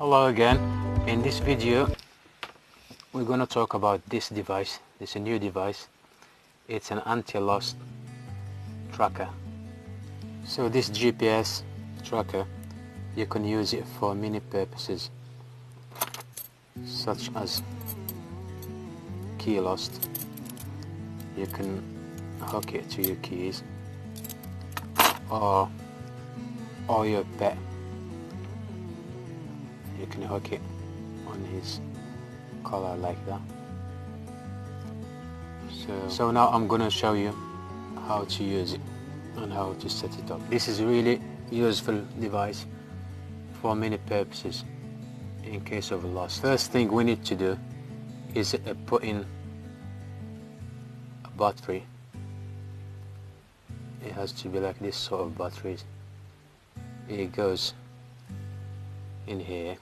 Hello again. In this video we're going to talk about this device. This is a new device. It's an anti-lost tracker. So this GPS tracker, you can use it for many purposes, such as key lost. You can hook it to your keys, or your pet. You can hook it on his collar like that. So now I'm gonna show you how to use it and how to set it up. This is really useful device for many purposes in case of loss. First thing we need to do is put in a battery. It has to be like this sort of batteries. It goes in here,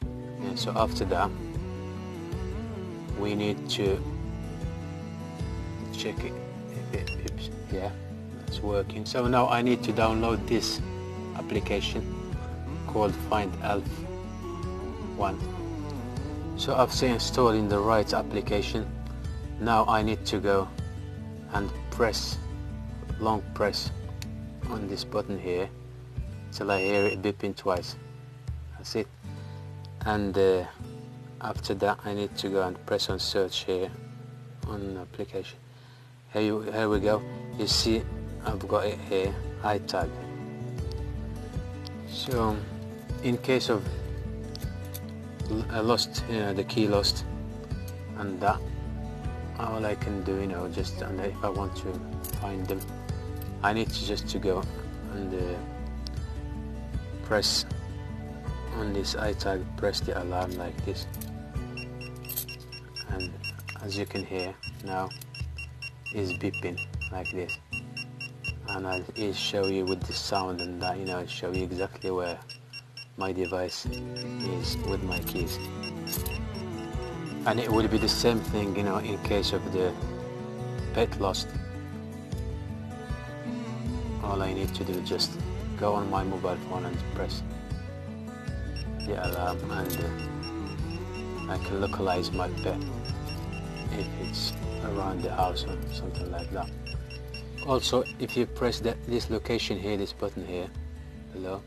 and so after that we need to check it if it's, yeah, it's working. So now I need to download this application called Find Elf 1. So after installing the right application, now I need to go and long press on this button here till I hear it beeping twice. That's it. And after that I need to go and press on search here on application. Here we go. You see I've got it here, iTag. So in case of lost, the key lost, and that, all I can do, just, and if I want to find them, I need to go and press on this iTag, press the alarm like this, and as you can hear now it's beeping like this, and I'll show you with the sound and that, I'll show you exactly where my device is with my keys. And it will be the same thing, in case of the pet lost. All I need to do is just go on my mobile phone and press the alarm, and I can localize my pet if it's around the house or something like that. Also, if you press this location here, this button here below,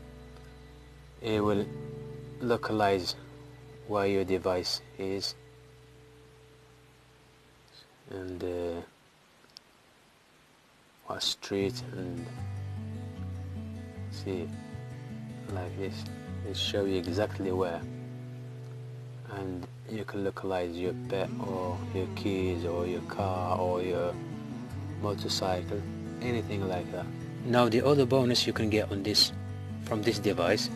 it will localize where your device is, and what street, and see, like this. It show you exactly where, and you can localize your pet or your keys or your car or your motorcycle, anything like that. Now the other bonus you can get on this from this device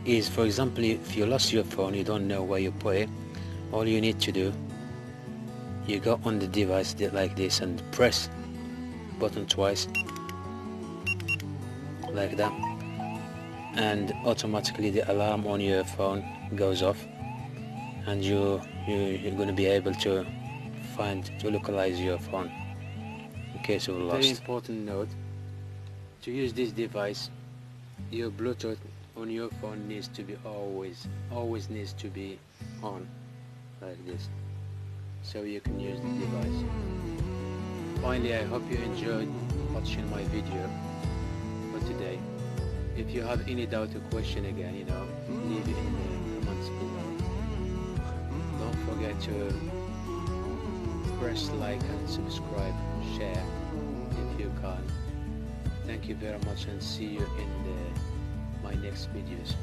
is, for example, if you lost your phone, you don't know where you put it, all you need to do, you go on the device like this and press button twice like that, and automatically the alarm on your phone goes off, and you're going to be able to localize your phone in case of lost. Very important note: to use this device, your Bluetooth on your phone needs to be always needs to be on like this, so you can use the device. Finally, I hope you enjoyed watching my video for today. If you have any doubt or question again, leave it in the comments below. Don't forget to press like and subscribe, share if you can. Thank you very much, and see you in my next videos.